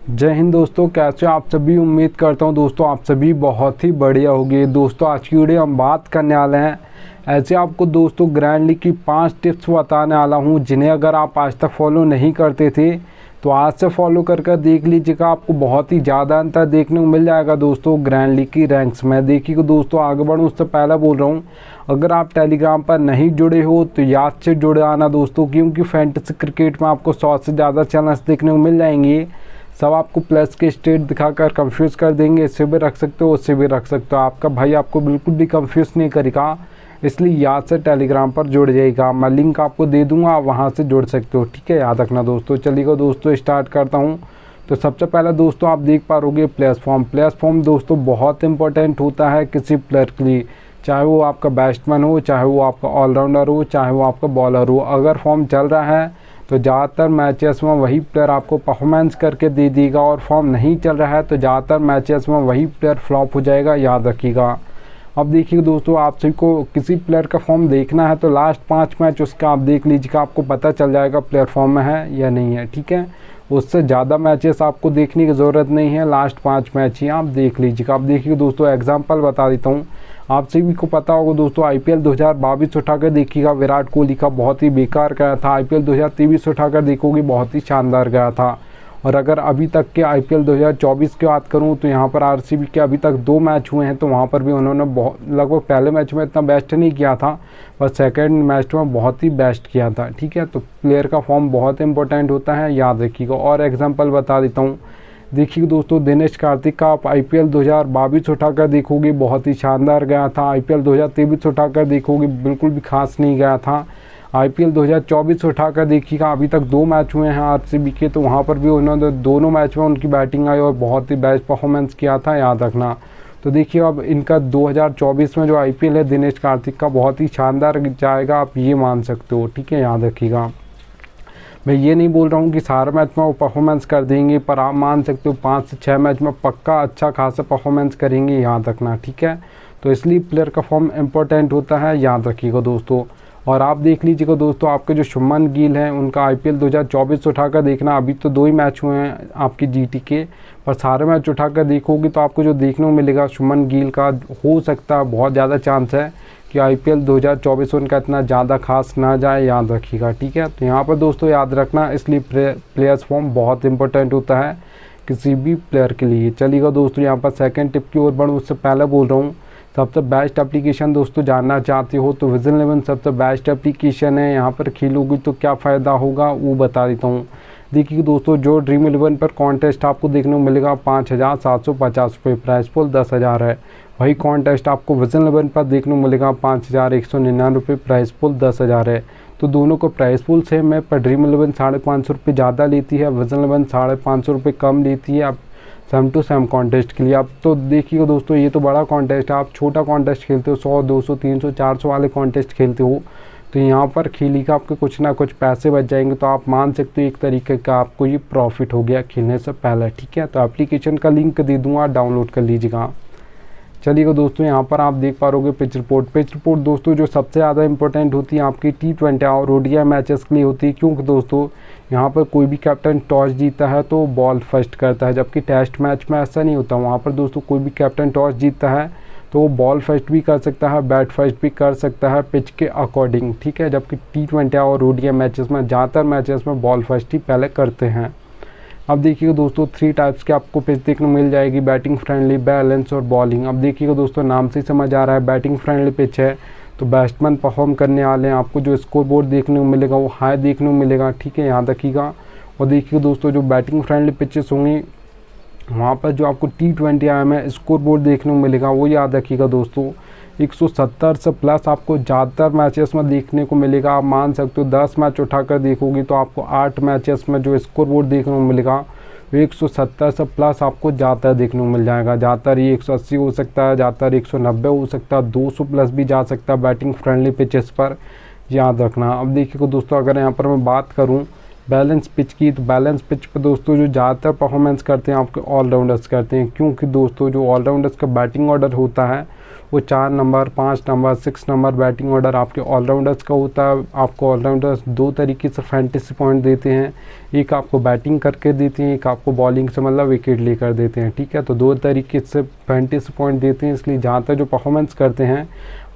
जय हिंद दोस्तों, कैसे आप सभी। उम्मीद करता हूं दोस्तों आप सभी बहुत ही बढ़िया होंगे। दोस्तों आज की वीडियो हम बात करने वाले हैं ऐसे आपको दोस्तों ग्रैंड लीग की 5 टिप्स बताने वाला हूं, जिन्हें अगर आप आज तक फॉलो नहीं करते थे तो आज से फॉलो कर देख लीजिएगा। आपको बहुत ही ज़्यादा अंतर देखने को मिल जाएगा दोस्तों ग्रैंड लीग की रैंक्स में। देखिए दोस्तों, आगे बढ़ूँ उससे पहले बोल रहा हूँ, अगर आप टेलीग्राम पर नहीं जुड़े हो तो याद से जुड़े आना दोस्तों, क्योंकि फैंटेसी क्रिकेट में आपको 100 से ज़्यादा चैनल्स देखने को मिल जाएंगे। सब आपको प्लस के स्टेट दिखाकर कंफ्यूज कर देंगे। इससे भी रख सकते हो, उससे भी रख सकते हो। आपका भाई आपको बिल्कुल भी कंफ्यूज नहीं करेगा, इसलिए याद से टेलीग्राम पर जुड़ जाइएगा। मैं लिंक आपको दे दूंगा, आप वहां से जुड़ सकते हो, ठीक है, याद रखना दोस्तों। चलिएगा दोस्तों स्टार्ट करता हूं। तो सबसे पहले दोस्तों आप देख पा रहोगे प्लेस फॉर्म दोस्तों बहुत इंपॉर्टेंट होता है किसी प्लेयर के लिए, चाहे वो आपका बैट्समैन हो, चाहे वो आपका ऑलराउंडर हो, चाहे वो आपका बॉलर हो। अगर फॉर्म चल रहा है तो ज़्यादातर मैचेस में वही प्लेयर आपको परफॉर्मेंस करके दे देगा, और फॉर्म नहीं चल रहा है तो ज़्यादातर मैचेस में वही प्लेयर फ्लॉप हो जाएगा, याद रखिएगा। अब देखिए दोस्तों, आप सभी को किसी प्लेयर का फॉर्म देखना है तो लास्ट 5 मैच उसका आप देख लीजिएगा, आपको पता चल जाएगा प्लेयर फॉर्म में है या नहीं है, ठीक है। उससे ज़्यादा मैचेस आपको देखने की ज़रूरत नहीं है, लास्ट 5 मैच ही आप देख लीजिएगा। अब देखिए दोस्तों एग्जाम्पल बता देता हूँ, आप सभी को पता होगा दोस्तों आईपीएल 2022 उठाकर देखिएगा, विराट कोहली का बहुत ही बेकार गया था। आईपीएल 2023 उठाकर देखोगे बहुत ही शानदार गया था। और अगर अभी तक के आईपीएल 2024 की बात करूं तो यहाँ पर आरसीबी के अभी तक 2 मैच हुए हैं, तो वहाँ पर भी उन्होंने लगभग पहले मैच में इतना बेस्ट नहीं किया था, पर सेकंड मैच में बहुत ही बेस्ट किया था, ठीक है। तो प्लेयर का फॉर्म बहुत इंपॉर्टेंट होता है, याद रखिएगा। और एग्जाम्पल बता देता हूँ, देखिए दोस्तों दिनेश कार्तिक का आप आईपीएल 2022 उठाकर देखोगे बहुत ही शानदार गया था। आईपीएल 2023 उठाकर देखोगे बिल्कुल भी खास नहीं गया था। आईपीएल 2024 उठाकर देखिएगा, अभी तक 2 मैच हुए हैं आरसीबी के, तो वहाँ पर भी उन्होंने दोनों मैच में उनकी बैटिंग आई और बहुत ही बेस्ट परफॉर्मेंस किया था, याद रखना। तो देखिए अब इनका 2024 में जो आईपीएल है दिनेश कार्तिक का बहुत ही शानदार जाएगा, आप ये मान सकते हो, ठीक है, याद रखिएगा। मैं ये नहीं बोल रहा हूँ कि सारे मैच में वो परफॉर्मेंस कर देंगे, पर आप मान सकते हो 5 से 6 मैच में पक्का अच्छा खासा परफॉर्मेंस करेंगे, याद रखना, ठीक है। तो इसलिए प्लेयर का फॉर्म इंपॉर्टेंट होता है, याद रखिएगा दोस्तों। और आप देख लीजिएगा दोस्तों, आपके जो शुभमन गिल हैं उनका आईपीएल 2024 उठाकर देखना। अभी तो 2 ही मैच हुए हैं आपकी जीटी के, पर सारे मैच उठाकर देखोगे तो आपको जो देखने को मिलेगा शुभमन गिल का, हो सकता है बहुत ज़्यादा चांस है कि आईपीएल 2024 उनका इतना ज़्यादा खास ना जाए, याद रखिएगा, ठीक है। तो यहाँ पर दोस्तों याद रखना, इसलिए प्लेयर्स फॉर्म बहुत इंपॉर्टेंट होता है किसी भी प्लेयर के लिए। चलिएगा दोस्तों यहाँ पर सेकंड टिप की ओर बढ़ूँ उससे पहले बोल रहा हूँ, सबसे बेस्ट एप्लीकेशन दोस्तों जानना चाहते हो तो विजन 11 सबसे बेस्ट एप्लीकेशन है। यहाँ पर खेलोगे तो क्या फ़ायदा होगा वो बता देता हूँ। देखिए दोस्तों, जो ड्रीम 11 पर कॉन्टेस्ट आपको देखने को मिलेगा 5,750 रुपये, प्राइस पुल 10,000 है। वही कॉन्टेस्ट आपको विजन 11 पर देखने को मिलेगा 5,199 रुपये, प्राइस पुल 10,000 है। तो दोनों को प्राइस पुल सेम है, पर ड्रीम 11 550 रुपये ज़्यादा लेती है, विजन 11 550 रुपये कम लेती है। आप सेम टू सेम कॉन्टेस्ट के लिए आप तो देखिएगा दोस्तों, ये तो बड़ा कॉन्टेस्ट है, आप छोटा कॉन्टेस्ट खेलते हो 100, 200, 300, 400 वाले कॉन्टेस्ट खेलते हो, तो यहाँ पर खेलिएगा आपके कुछ ना कुछ पैसे बच जाएंगे। तो आप मान सकते हो एक तरीके का आपको ये प्रॉफिट हो गया खेलने से पहले, ठीक है। तो एप्लीकेशन का लिंक दे दूँगा, डाउनलोड कर लीजिएगा। चलिएगा दोस्तों, यहाँ पर आप देख पा रहोगे पिच रिपोर्ट दोस्तों जो सबसे ज़्यादा इंपॉर्टेंट होती है आपकी T20 और ओडीआई मैचेस के लिए होती है, क्योंकि दोस्तों यहाँ पर कोई भी कैप्टन टॉस जीता है तो बॉल फर्स्ट करता है, जबकि टेस्ट मैच में ऐसा नहीं होता। वहाँ पर दोस्तों कोई भी कैप्टन टॉस जीतता है तो वो बॉल फर्स्ट भी कर सकता है, बैट फर्स्ट भी कर सकता है पिच के अकॉर्डिंग, ठीक है। जबकि T20 और ओडीआई मैचेस में ज़्यादातर मैचेस में बॉल फर्स्ट ही पहले करते हैं। अब देखिएगा दोस्तों 3 टाइप्स के आपको पिच देखने को मिल जाएगी, बैटिंग फ्रेंडली, बैलेंस और बॉलिंग। अब देखिएगा दोस्तों नाम से समझ आ रहा है बैटिंग फ्रेंडली पिच है, तो बैट्समैन परफॉर्म करने वाले हैं, आपको जो स्कोर बोर्ड देखने को मिलेगा वो हाई देखने को मिलेगा, ठीक है, याद रखिएगा। और देखिए दोस्तों जो बैटिंग फ्रेंडली पिचेस होंगी वहाँ पर जो आपको T20 आई में स्कोर बोर्ड देखने को मिलेगा वो याद रखिएगा दोस्तों 170 से प्लस आपको ज़्यादातर मैचेस में देखने को मिलेगा। आप मान सकते हो 10 मैच उठाकर देखोगे तो आपको 8 मैचेस में जो स्कोर बोर्ड देखने को मिलेगा वो 170 से प्लस आपको ज़्यादातर देखने को मिल जाएगा। ज़्यादातर ये 180 हो सकता है, ज़्यादातर 190 हो सकता है, 200 प्लस भी जा सकता है बैटिंग फ्रेंडली पिचेस पर, याद रखना। अब देखिए दोस्तों अगर यहाँ पर मैं बात करूँ बैलेंस पिच की, तो बैलेंस पिच पर दोस्तों जो ज़्यादातर परफॉर्मेंस करते हैं आपके ऑलराउंडर्स करते हैं, क्योंकि दोस्तों जो ऑलराउंडर्स का बैटिंग ऑर्डर होता है वो 4 number, 5 number, 6 number batting order आपके ऑलराउंडर्स का होता है। आपको ऑलराउंडर्स 2 तरीके से फैंटेसी पॉइंट देते हैं, एक आपको बैटिंग करके देते हैं, एक आपको बॉलिंग से मतलब विकेट लेकर देते हैं, ठीक है। तो 2 तरीके से फैंटेसी पॉइंट देते हैं, इसलिए जहाँ तक जो परफॉर्मेंस करते हैं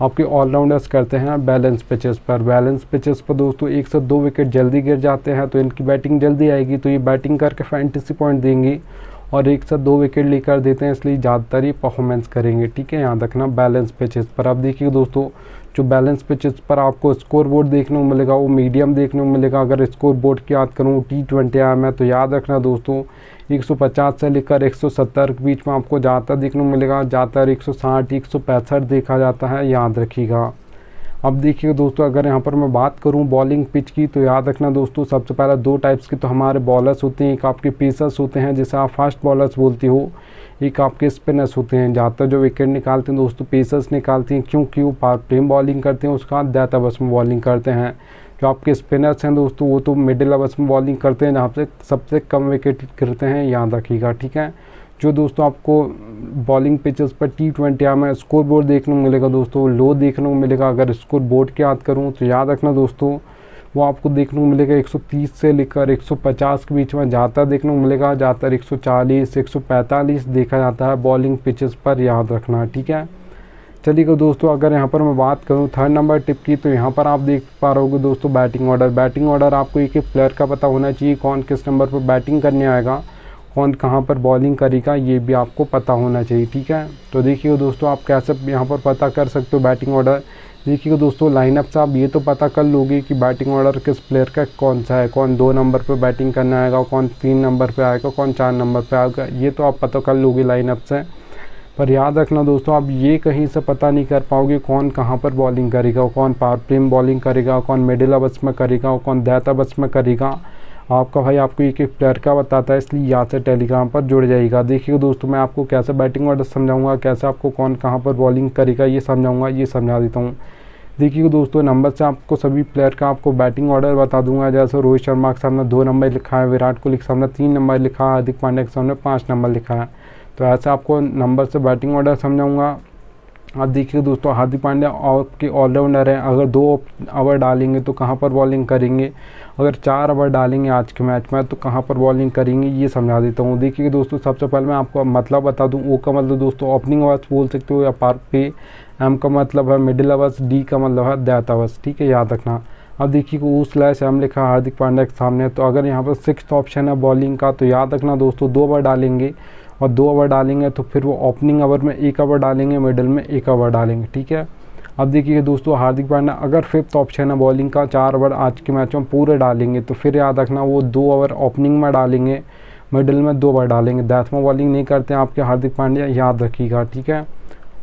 आपके ऑलराउंडर्स करते हैं बैलेंस पिचेस पर। बैलेंस पिचेस पर दोस्तों 1 से 2 विकेट जल्दी गिर जाते हैं, तो इनकी बैटिंग जल्दी आएगी, तो ये बैटिंग करके फैंटेसी पॉइंट देंगी और 1 से 2 विकेट लेकर देते हैं, इसलिए ज़्यादातर ये परफॉर्मेंस करेंगे, ठीक है। याद रखना बैलेंस पिचेस पर। अब देखिए दोस्तों, जो बैलेंस पिचेस पर आपको स्कोर बोर्ड देखने को मिलेगा वो मीडियम देखने को मिलेगा। अगर स्कोर बोर्ड की बात करूँ T20 IM है, तो याद रखना दोस्तों 150 से लेकर 170 के बीच में आपको ज़्यादातर देखने को मिलेगा। ज़्यादातर 160, 165 देखा जाता है, याद रखिएगा। अब देखिए दोस्तों, अगर यहाँ पर मैं बात करूँ बॉलिंग पिच की, तो याद रखना दोस्तों सबसे पहले 2 टाइप्स के तो हमारे बॉलर्स होते हैं। एक आपके पेसर्स होते हैं जिसे आप फास्ट बॉलर्स बोलते हो, एक आपके स्पिनर्स होते हैं। ज़्यादातर जो विकेट निकालते हैं दोस्तों पेसर्स निकालते हैं, क्योंकि वो पावर प्ले बॉलिंग करते हैं, उसका डेथ ओवर्स में बॉलिंग करते हैं। जो आपके स्पिनर्स हैं दोस्तों वो तो मिडिल ओवर्स में बॉलिंग करते हैं, जहाँ से सबसे कम विकेट गिरते हैं, याद रखिएगा, ठीक है। जो दोस्तों आपको बॉलिंग पिचेस पर T20 IM में स्कोर बोर्ड देखने को मिलेगा दोस्तों, लो देखने को मिलेगा। अगर स्कोर बोर्ड की बात करूँ तो याद रखना दोस्तों वो आपको देखने को मिलेगा 130 से लेकर 150 के बीच में ज़्यादातर देखने को मिलेगा। ज़्यादातर 140, 145 देखा जाता है बॉलिंग पिचेस पर, याद रखना, ठीक है। चलिए दोस्तों, अगर यहाँ पर मैं बात करूँ 3rd नंबर टिप की, तो यहाँ पर आप देख पा रहे होगे दोस्तों बैटिंग ऑर्डर। बैटिंग ऑर्डर आपको एक एक प्लेयर का पता होना चाहिए, कौन किस नंबर पर बैटिंग करने आएगा, कौन कहाँ पर बॉलिंग करेगा, ये भी आपको पता होना चाहिए, ठीक है। तो देखिए दोस्तों, आप कैसे यहाँ पर पता कर सकते हो बैटिंग ऑर्डर। देखिए दोस्तों, लाइनअप से आप ये तो पता कर लोगे कि बैटिंग ऑर्डर किस प्लेयर का कौन सा है, कौन 2 नंबर पर बैटिंग करने आएगा, कौन 3 नंबर पर आएगा, कौन 4 नंबर पर आएगा, ये तो आप पता कर लोगे लाइनअप से। पर याद रखना दोस्तों, आप ये कहीं से पता नहीं कर पाओगे कौन कहाँ पर बॉलिंग करेगा, कौन पावर प्ले में बॉलिंग करेगा, कौन मिडिल ओवर्स में करेगा, कौन डेथ ओवर्स में करेगा। आपका भाई आपको एक एक प्लेयर का बताता है, इसलिए यहाँ से टेलीग्राम पर जुड़ जाइएगा। देखिए दोस्तों, मैं आपको कैसे बैटिंग ऑर्डर समझाऊंगा, कैसे आपको कौन कहाँ पर बॉलिंग करेगा ये समझाऊंगा, ये समझा देता हूँ। देखिए दोस्तों, नंबर से आपको सभी प्लेयर का आपको बैटिंग ऑर्डर बता दूंगा। जैसे रोहित शर्मा के सामने 2 नंबर लिखा है, विराट कोहली के सामने 3 नंबर लिखा है, हार्दिक पांड्या के सामने 5 नंबर लिखा है, तो ऐसे आपको नंबर से बैटिंग ऑर्डर समझाऊँगा। अब देखिए दोस्तों, हार्दिक पांड्या आपके ऑलराउंडर हैं, अगर 2 ओवर डालेंगे तो कहाँ पर बॉलिंग करेंगे, अगर 4 ओवर डालेंगे आज के मैच में तो कहाँ पर बॉलिंग करेंगे, ये समझा देता हूँ। देखिए दोस्तों, सबसे पहले मैं आपको मतलब बता दूँ। ओ का मतलब दोस्तों ओपनिंग ओवर्स बोल सकते हो या पावर प्ले, एम का मतलब है मिडिल ओवर्स, डी का मतलब है डेथ ओवर्स, ठीक है, याद रखना। अब देखिए O/M लिखा हार्दिक पांड्या के सामने, तो अगर यहाँ पर 6th ऑप्शन है बॉलिंग का, तो याद रखना दोस्तों 2 ओवर डालेंगे, और 2 ओवर डालेंगे तो फिर वो ओपनिंग ओवर में 1 ओवर डालेंगे, मिडिल में 1 ओवर डालेंगे, ठीक है। अब देखिए दोस्तों, हार्दिक पांड्या अगर 5th ऑप्शन है बॉलिंग का, 4 ओवर आज के मैच में पूरे डालेंगे, तो फिर याद रखना वो 2 ओवर ओपनिंग में डालेंगे, मिडिल में 2 ओवर डालेंगे। डेथ में बॉलिंग नहीं करते हैं आपके हार्दिक पांड्या, याद रखिएगा, ठीक है।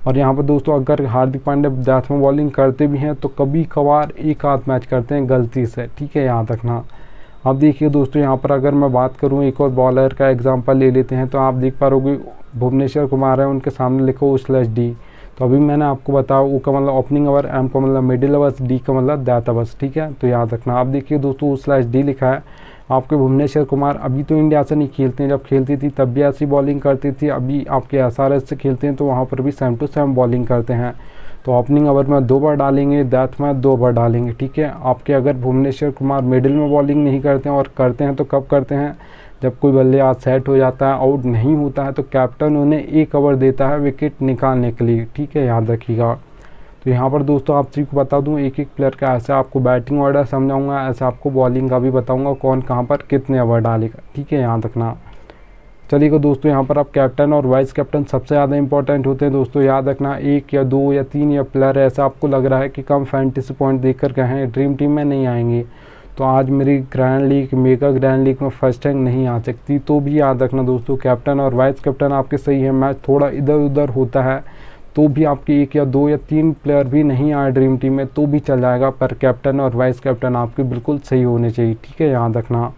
और यहाँ पर दोस्तों, अगर हार्दिक पांड्या डेथ में बॉलिंग करते भी हैं तो कभी कभार एक आध मैच करते हैं गलती से, ठीक है, याद रखना। अब देखिए दोस्तों, यहाँ पर अगर मैं बात करूँ एक और बॉलर का एग्जांपल ले लेते हैं, तो आप देख पा रहे भुवनेश्वर कुमार है, उनके सामने लिखो O/D। तो अभी मैंने आपको बताया O का मतलब ओपनिंग ओवर, M का मतलब मिडिल ओवर्स, D का मतलब डेथ ओवर्स, ठीक है, तो याद रखना। आप देखिए दोस्तों O/D लिखा है। आपके भुवनेश्वर कुमार अभी तो इंडिया से नहीं खेलते हैं, जब खेलती थी तब भी ऐसी बॉलिंग करती थी। अभी आपके SRH से खेलते हैं तो वहाँ पर भी सेम टू सेम बॉलिंग करते हैं। तो ओपनिंग ओवर में 2 ओवर डालेंगे, डेथ में 2 ओवर डालेंगे, ठीक है। आपके अगर भुवनेश्वर कुमार मिडिल में बॉलिंग नहीं करते हैं, और करते हैं तो कब करते हैं, जब कोई बल्लेबाज सेट हो जाता है, आउट नहीं होता है, तो कैप्टन उन्हें 1 ओवर देता है विकेट निकालने के लिए, ठीक है, याद रखिएगा। तो यहाँ पर दोस्तों आप सभी को बता दूँ एक एक प्लेयर का, ऐसे आपको बैटिंग ऑर्डर समझाऊंगा, ऐसे आपको बॉलिंग का भी बताऊंगा कौन कहाँ पर कितने ओवर डालेगा, ठीक है, याद रखना। चलिए दोस्तों, यहाँ पर आप कैप्टन और वाइस कैप्टन सबसे ज़्यादा इंपॉर्टेंट होते हैं दोस्तों, याद रखना। 1 या 2 या 3 या प्लेयर ऐसा आपको लग रहा है कि कम फैंटेसी पॉइंट देख कर गए हैं, ड्रीम टीम में नहीं आएंगे, तो आज मेरी grand league, mega grand league में फर्स्ट रैंक नहीं आ सकती, तो भी याद रखना दोस्तों कैप्टन और वाइस कैप्टन आपके सही है। मैच थोड़ा इधर उधर होता है तो भी आपके 1 या 2 या 3 प्लेयर भी नहीं आए ड्रीम टीम में तो भी चल जाएगा, पर कैप्टन और वाइस कैप्टन आपके बिल्कुल सही होने चाहिए, ठीक है, याद रखना।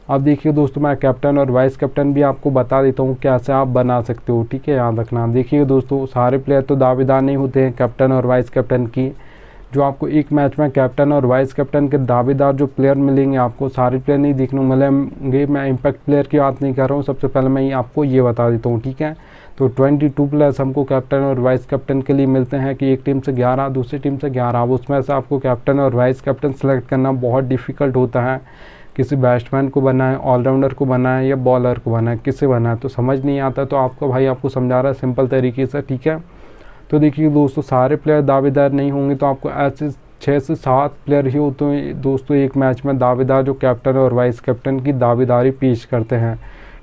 अब देखिए दोस्तों, मैं कैप्टन और वाइस कैप्टन भी आपको बता देता हूँ कैसे आप बना सकते हो, ठीक है, याद रखना। देखिए दोस्तों, सारे प्लेयर तो दावेदार नहीं होते हैं कैप्टन और वाइस कैप्टन की। जो आपको एक मैच में कैप्टन और वाइस कैप्टन के दावेदार जो प्लेयर मिलेंगे, आपको सारे प्लेयर नहीं देखने को मिलेंगे। मैं इम्पैक्ट प्लेयर की बात नहीं कर रहा हूँ, सबसे पहले मैं आपको ये बता देता हूँ, ठीक है। तो 22 प्लेयर्स हमको कैप्टन और वाइस कैप्टन के लिए मिलते हैं कि एक टीम से 11, दूसरी टीम से 11। अब उसमें से आपको कैप्टन और वाइस कैप्टन सेलेक्ट करना बहुत डिफ़िकल्ट होता है। किसी बैट्समैन को बनाए, ऑलराउंडर को बनाए या बॉलर को बनाए, किसे बनाए तो समझ नहीं आता। तो आपका भाई आपको समझा रहा है सिंपल तरीके से, ठीक है। तो देखिए दोस्तों, सारे प्लेयर दावेदार नहीं होंगे, तो आपको ऐसे 6 से 7 प्लेयर ही होते हैं दोस्तों एक मैच में दावेदार, जो कैप्टन और वाइस कैप्टन की दावेदारी पेश करते हैं।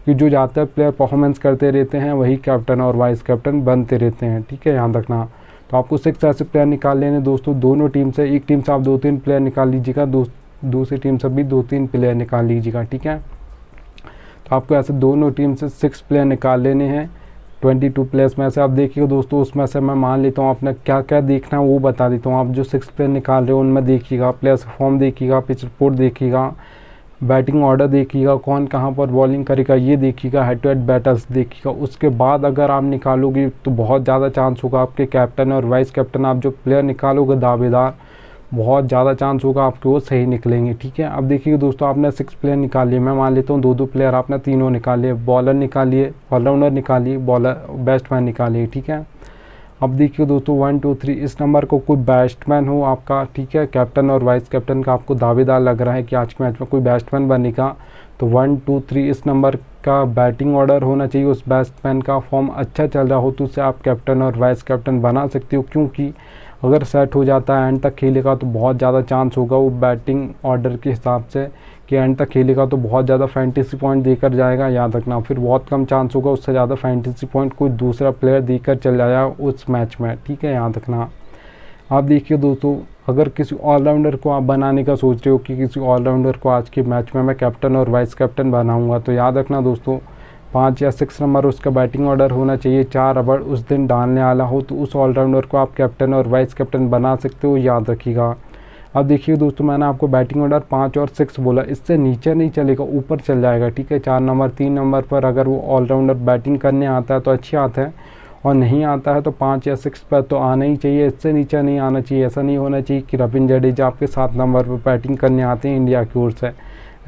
कि जो ज़्यादातर प्लेयर परफॉर्मेंस करते रहते हैं वही कैप्टन और वाइस कैप्टन बनते रहते हैं, ठीक है, याद रखना। तो आपको 6 ऐसे प्लेयर निकाल लेने दोस्तों, दोनों टीम से। एक टीम से आप 2-3 प्लेयर निकाल लीजिएगा, दूसरी टीम से भी 2-3 प्लेयर निकाल लीजिएगा, ठीक है। तो आपको ऐसे दोनों टीम से 6 प्लेयर निकाल लेने हैं 22 प्लेयर्स में से। आप देखिएगा दोस्तों, उसमें से मैं मान लेता हूँ आपने क्या क्या देखना है वो बता देता हूँ। आप जो 6 प्लेयर निकाल रहे हो उनमें देखिएगा प्लेयर्स फॉर्म देखिएगा, पिच रिपोर्ट देखिएगा, बैटिंग ऑर्डर देखिएगा, कौन कहाँ पर बॉलिंग करेगा ये देखिएगा, हेड टू हेड बैटर्स देखिएगा। उसके बाद अगर आप निकालोगे तो बहुत ज़्यादा चांस होगा आपके कैप्टन और वाइस कैप्टन, आप जो प्लेयर निकालोगे दावेदार, बहुत ज़्यादा चांस होगा आपके वो सही निकलेंगे, ठीक है। अब देखिए दोस्तों, आपने 6 प्लेयर निकाल लिए, मैं मान लेता हूँ 2-2 प्लेयर आपने तीनों निकाल लिए, बॉलर निकालिए, ऑलराउंडर निकालिए, बॉलर बैट्समैन निकालिए, ठीक है। अब देखिए दोस्तों 1 2 3 इस नंबर को कोई बैट्समैन हो आपका, ठीक है, कैप्टन और वाइस कैप्टन का आपको दावेदार लग रहा है कि आज के मैच में कोई बैट्समैन बनेगा, तो 1 2 3 इस नंबर का बैटिंग ऑर्डर होना चाहिए। उस बैट्समैन का फॉर्म अच्छा चल रहा हो तो उसे आप कैप्टन और वाइस कैप्टन बना सकते हो, क्योंकि अगर सेट हो जाता है एंड तक खेलेगा तो बहुत ज़्यादा चांस होगा वो बैटिंग ऑर्डर के हिसाब से कि एंड तक खेलेगा तो बहुत ज़्यादा फैंटेसी पॉइंट देकर जाएगा, याद रखना। फिर बहुत कम चांस होगा उससे ज़्यादा फैंटेसी पॉइंट कोई दूसरा प्लेयर देकर चल जाएगा उस मैच में, ठीक है, याद रखना। आप देखिए दोस्तों, अगर किसी ऑलराउंडर को आप बनाने का सोच रहे हो कि किसी ऑलराउंडर को आज के मैच में मैं कैप्टन और वाइस कैप्टन बनाऊँगा, तो याद रखना दोस्तों 5 या 6 नंबर उसका बैटिंग ऑर्डर होना चाहिए। 4 ओवर उस दिन डालने वाला हो तो उस ऑलराउंडर को आप कैप्टन और वाइस कैप्टन बना सकते हो, याद रखिएगा। अब देखिए दोस्तों, मैंने आपको बैटिंग ऑर्डर 5 और 6 बोला, इससे नीचे नहीं चलेगा, ऊपर चल जाएगा, ठीक है। 4 नंबर 3 नंबर पर अगर वो ऑलराउंडर बैटिंग करने आता है तो अच्छी आता है, और नहीं आता है तो 5 या 6 पर तो आना ही चाहिए, इससे नीचे नहीं आना चाहिए। ऐसा नहीं होना चाहिए कि रविंद्र जडेजा आपके 7 नंबर पर बैटिंग करने आते हैं इंडिया की ओर से,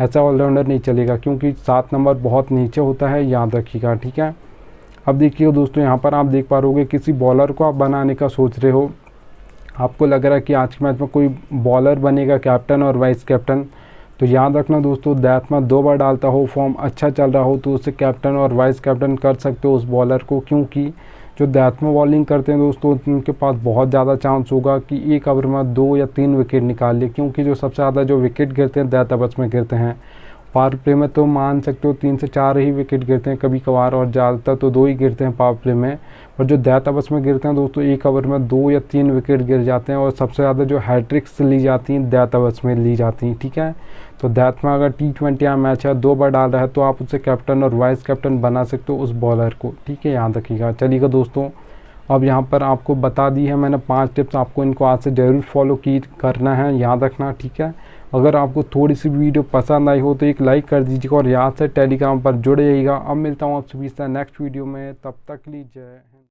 ऐसा ऑलराउंडर नहीं चलेगा, क्योंकि 7 नंबर बहुत नीचे होता है, याद रखिएगा, ठीक है। अब देखिए दोस्तों, यहाँ पर आप देख पा रहोगे किसी बॉलर को आप बनाने का सोच रहे हो, आपको लग रहा है कि आज के मैच में कोई बॉलर बनेगा कैप्टन और वाइस कैप्टन, तो याद रखना दोस्तों, दैट में 2 बार डालता हो, फॉर्म अच्छा चल रहा हो तो उसे कैप्टन और वाइस कैप्टन कर सकते हो उस बॉलर को, क्योंकि जो डेथ में बॉलिंग करते हैं दोस्तों उनके पास बहुत ज़्यादा चांस होगा कि एक ओवर में 2 या 3 विकेट निकाल ले, क्योंकि जो सबसे ज़्यादा जो विकेट गिरते हैं डेथ ओवर्स में गिरते हैं। पावर प्ले में तो मान सकते हो 3 से 4 ही विकेट गिरते हैं कभी कभार, और ज़्यादातर तो 2 ही गिरते हैं पावर प्ले में। और जो डेथ ओवर्स में गिरते हैं दोस्तों, एक ओवर में 2 या 3 विकेट गिर जाते हैं, और सबसे ज़्यादा जो हैट्रिक्स ली जाती हैं डेथ ओवर्स में ली जाती हैं, ठीक है। तो डेथ में अगर T20 या मैच है 2 बार डाल रहा है तो आप उसे कैप्टन और वाइस कैप्टन बना सकते हो उस बॉलर को, ठीक है, याद रखिएगा। चलिएगा दोस्तों, अब यहाँ पर आपको बता दी है मैंने 5 टिप्स, आपको इनको आज से ज़रूर फॉलो करना है, याद रखना, ठीक है। अगर आपको थोड़ी सी वीडियो पसंद आई हो तो एक लाइक कर दीजिएगा, और याद से टेलीग्राम पर जुड़े रहिएगा। अब मिलता हूँ आप सभी से नेक्स्ट वीडियो में, तब तक लीजिए।